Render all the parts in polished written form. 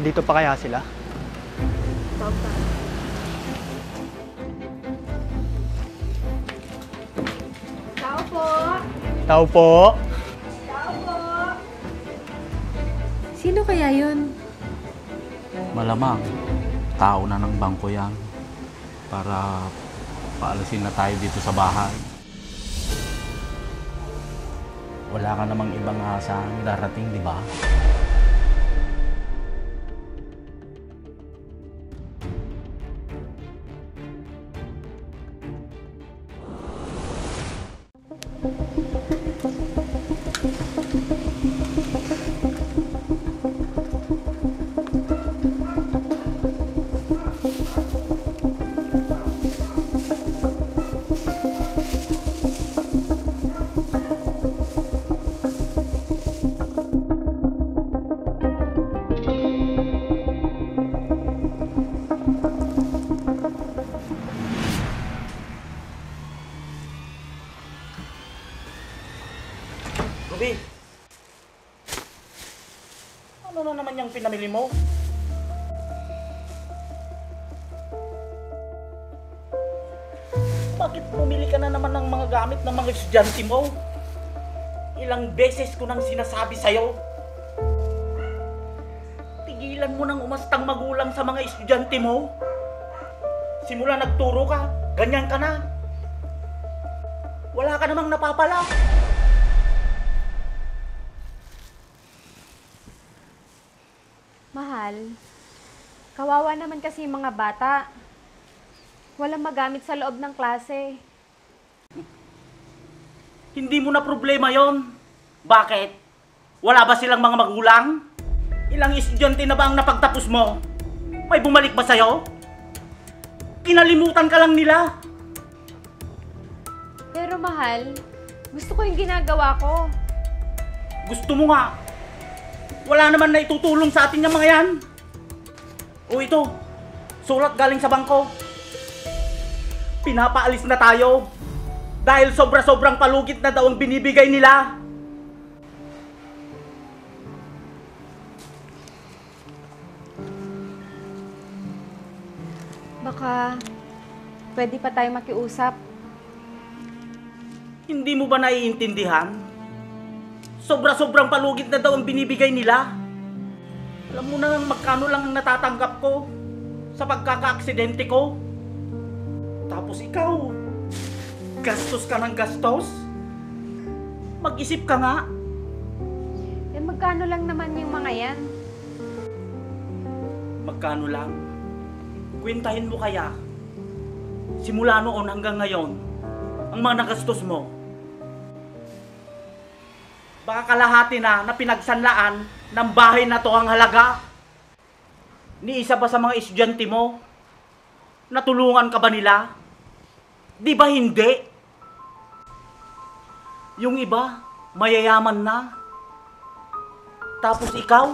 Dito pa kaya sila? Tao po! Tao po! Tao po! Sino kaya yun? Malamang, tao na ng bangko yan para paalisin na tayo dito sa bahay. Wala ka namang ibang asang darating, di ba? Ruby! Ano na naman yung pinamili mo? Bakit bumili ka na naman ng mga gamit ng mga estudyante mo? Ilang beses ko nang sinasabi sa'yo. Tigilan mo nang umastang magulang sa mga estudyante mo. Simula nagturo ka, ganyan ka na. Wala ka namang napapala. Mahal, kawawa naman kasi yung mga bata. Walang magamit sa loob ng klase. Hindi mo na problema yon. Bakit? Wala ba silang mga magulang? Ilang estudyante na ba ang napagtapos mo? May bumalik ba sa'yo? Kinalimutan ka lang nila. Pero mahal, gusto ko yung ginagawa ko. Gusto mo nga. Wala naman na itutulong sa atin yung mga yan. O ito, sulat galing sa bangko. Pinapaalis na tayo. Dahil sobra-sobrang palugit na daw ang binibigay nila. Baka pwede pa tayo makiusap. Hindi mo ba naiintindihan? Sobra-sobrang palugit na daw ang binibigay nila. Alam mo na magkano lang ang natatanggap ko sa pagkaka-aksidente ko. Tapos ikaw, gastos ka ng gastos? Mag-isip ka nga. Eh magkano lang naman yung mga yan? Magkano lang? Kwentahin mo kaya. Simula noon hanggang ngayon, ang mga nagastos mo. Baka kalahati na pinagsanlaan ng bahay na to ang halaga. Ni isa ba sa mga estudyante mo? Natulungan ka ba nila? Di ba hindi? Yung iba, mayayaman na. Tapos ikaw,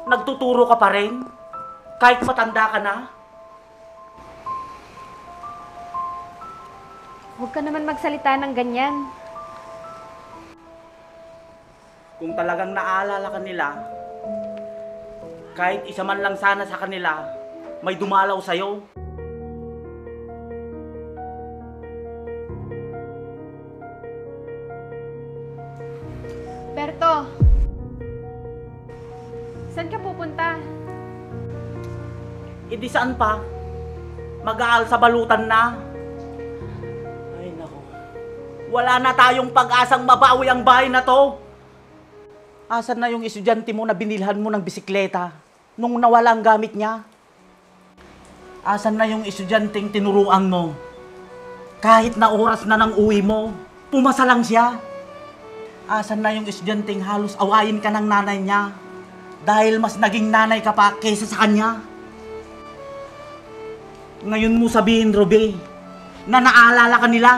nagtuturo ka pa rin? Kahit matanda ka na? Huwag ka naman magsalita ng ganyan. Kung talagang naalala ka nila, kahit isa man lang sana sa kanila, may dumalaw sa'yo. Berto, saan ka pupunta? E di saan pa? Mag-aal sa balutan na. Ay nako, wala na tayong pag-asang mabawi ang bahay na to. Asan na yung estudyante mo na binilhan mo ng bisikleta nung nawala ang gamit niya? Asan na yung estudyanteng tinuruan mo? Kahit na oras na ng uwi mo, pumasa lang siya. Asan na yung estudyanteng halos awayin ka ng nanay niya dahil mas naging nanay ka pa kaysa sa kanya? Ngayon mo sabihin, Ruby, na naalala ka nila.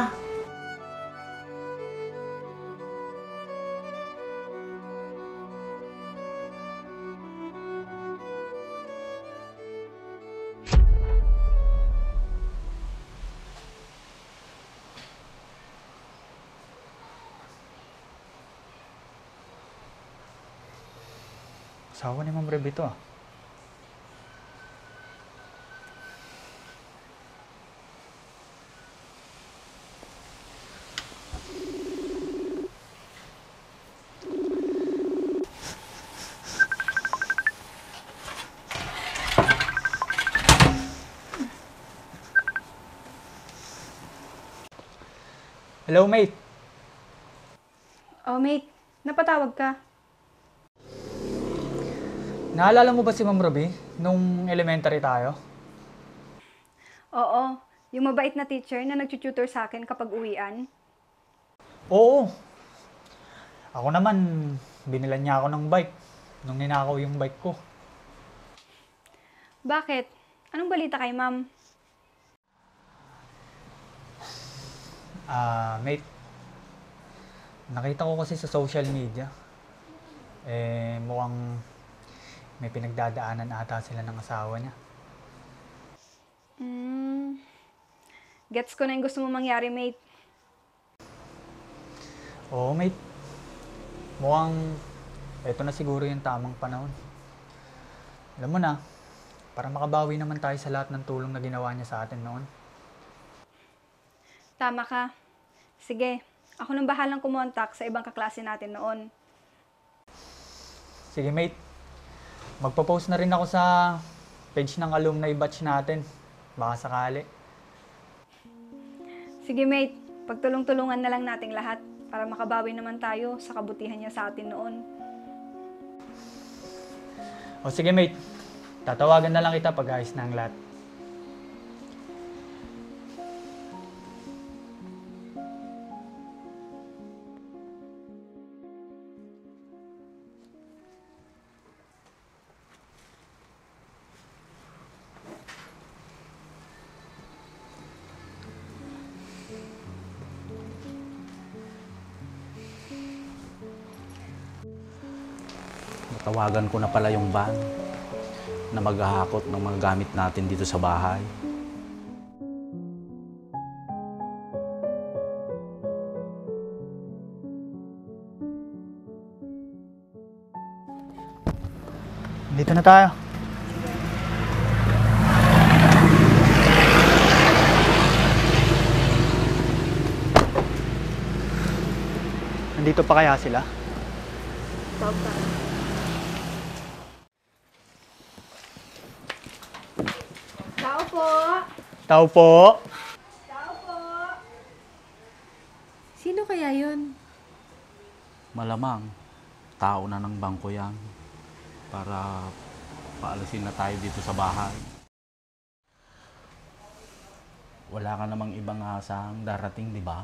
Asawa ni Ma'am Rebe to ah. Hello, mate. Oh, mate. Napatawag ka. Naalala mo ba si Ma'am Ruby nung elementary tayo? Oo. Yung mabait na teacher na nag-tutor sa akin kapag uwian. Oo. Ako naman, binilan niya ako ng bike nung ninakaw yung bike ko. Bakit? Anong balita kay ma'am? Mate, nakita ko kasi sa social media, mukhang may pinagdadaanan ata sila ng asawa niya. Gets ko na yung gusto mo mangyari, mate. Oo, mate. Mukhang eto na siguro yung tamang panahon. Alam mo na, para makabawi naman tayo sa lahat ng tulong na ginawa niya sa atin noon. Tama ka. Sige, ako nang bahalang kumontak sa ibang kaklase natin noon. Sige, mate. Magpo-post na rin ako sa page ng alumni batch natin. Baka sakali. Sige, mate. Pagtulong-tulungan na lang nating lahat para makabawi naman tayo sa kabutihan niya sa atin noon. O sige, mate. Tatawagan na lang kita pag ayos na ang lahat. Natawagan ko na pala yung van na maghahakot ng mga gamit natin dito sa bahay. Dito na tayo. Nandito pa kaya sila? Tao po! Tao po! Tao po! Sino kaya yun? Malamang, tao na ng bangko yan para paalisin na tayo dito sa bahay. Wala ka namang ibang asang darating, di ba?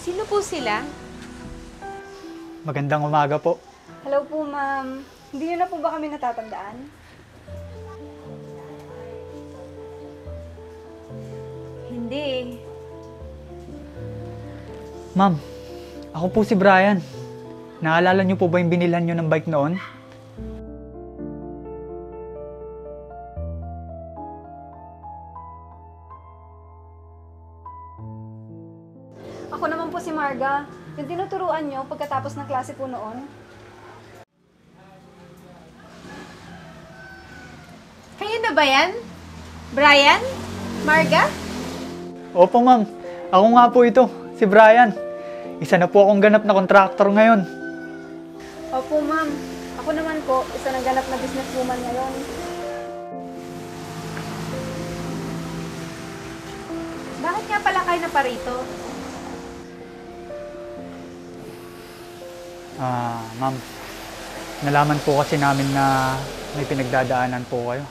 Sino po sila? Magandang umaga po. Hello po, ma'am. Hindi niyo na po ba kami natatandaan? Hindi. Ma'am, ako po si Brian. Naalala niyo po ba yung binilhan niyo ng bike noon? Ako naman po si Marga. Yung tinuturuan niyo pagkatapos ng klase po noon. Kayo na ba yan? Brian? Marga? Opo, ma'am. Ako nga po ito, si Brian. Isa na po akong ganap na kontraktor ngayon. Opo, ma'am. Ako naman po, isa ng ganap na businesswoman ngayon. Bakit nga pala kayo na parito? Ma'am, nalaman po kasi namin na may pinagdadaanan po kayo.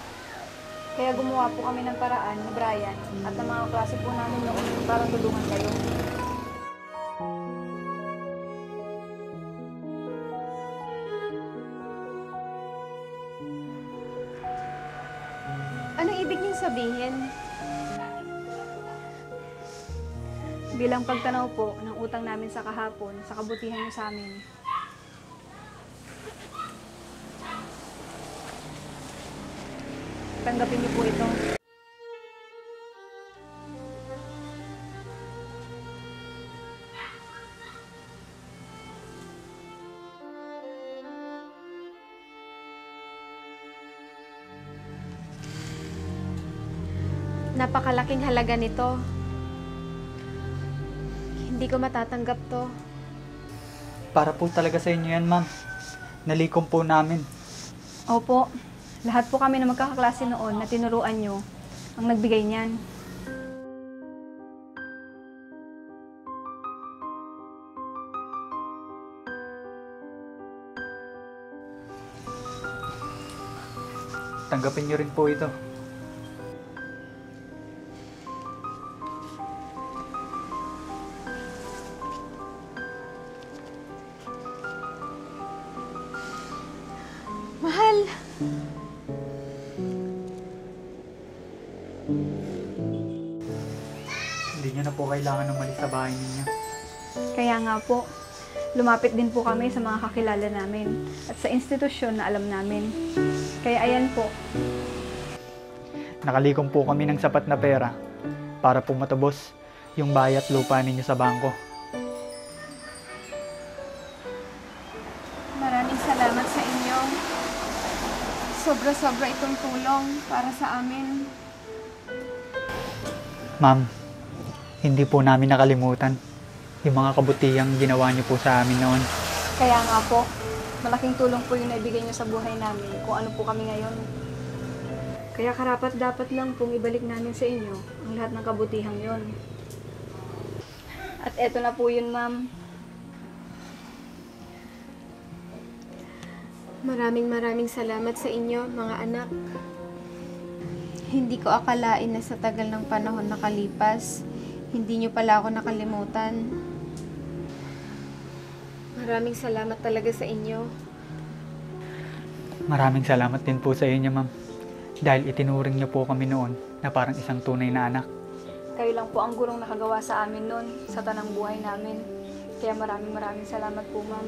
Kaya gumawa po kami ng paraan ni Brian at ng mga klase po namin noon para tulungan kayo. Anong ibig niyong sabihin? Bilang pagtanaw po ng utang namin sa kahapon sa kabutihan niyo sa amin. Tanggapin niyo po ito. Napakalaking halaga nito. Hindi ko matatanggap to. Para po talaga sa inyo yan, ma'am. Nalikom po namin. Opo, lahat po kami na magkakaklase noon na tinuruan nyo ang nagbigay niyan. Tanggapin niyo rin po ito. Mahal! Hindi niyo na po kailangan umalis sa bahay ninyo. Kaya nga po, lumapit din po kami sa mga kakilala namin at sa institusyon na alam namin. Kaya ayan po, Nakalikom po kami ng sapat na pera para po matubos yung bayat lupa ninyo sa bangko. Maraming salamat sa inyo. Sobra-sobra itong tulong para sa amin. Ma'am, hindi po namin nakalimutan yung mga kabutihang ginawa niyo po sa amin noon. kaya nga po, malaking tulong po yung naibigay nyo sa buhay namin kung ano po kami ngayon. Kaya karapat dapat lang pong ibalik namin sa inyo ang lahat ng kabutihang yon. At eto na po yun, ma'am. Maraming salamat sa inyo, mga anak. Hindi ko akalain na sa tagal ng panahon nakalipas, hindi nyo pala ako nakalimutan. Maraming salamat talaga sa inyo. Maraming salamat din po sa inyo, ma'am. Dahil itinuring niyo po kami noon na parang isang tunay na anak. Kayo lang po ang gurong nakagawa sa amin noon sa tanang buhay namin. Kaya maraming salamat po, ma'am.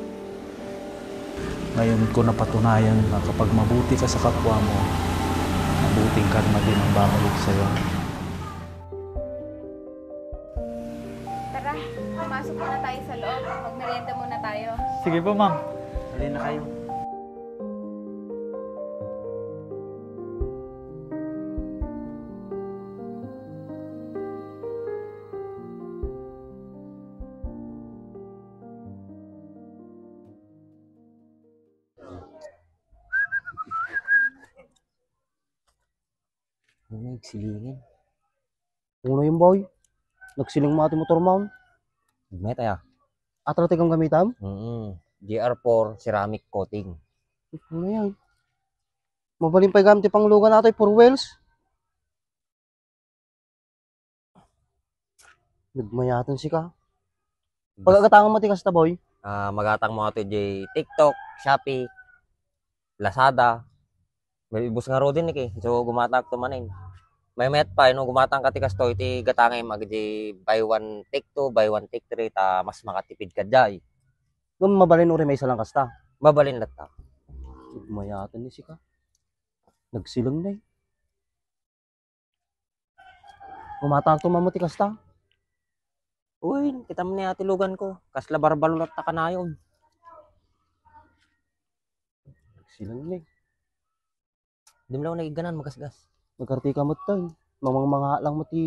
Ngayon ko napatunayan na kapag mabuti ka sa kapwa mo, mabuting karma din ang babalik sa'yo. Tara, pumasok muna tayo sa loob. Magmerienda muna tayo. Sige po, ma'am. Halina na kayo. Nagsilingin. Uno yung boy. Nagsiling mo ating motor mount. May tayo. Atratik ang gamitam. GR4 ceramic coating. Ano yan? Mabaling pa gamit pang lugan natin for wheels. Nagmayatan si ka. Pagkakatangan mo tikas ta boy. Magatang mo ito di TikTok, Shopee, Lazada. May ibus nga ro din eh. So gumatak to manin. May met pa no gumatang ka tikas to iti gatangay mag di buy one take two, buy one take three ta mas makatipid ka jay. Nung mabalin uri may isa lang kasta. Mabalin lat ta. Nagmayatan ni si ka. Nagsilang na eh. Gumatang to mamuti kasta. Uy, kita mo ni ati lugan ko. Kasla barbalulat ta kanayon. Nagsilang na eh. Di mo lang nagiganan magasgas. Nagkartika mo tayo. Mga lang mati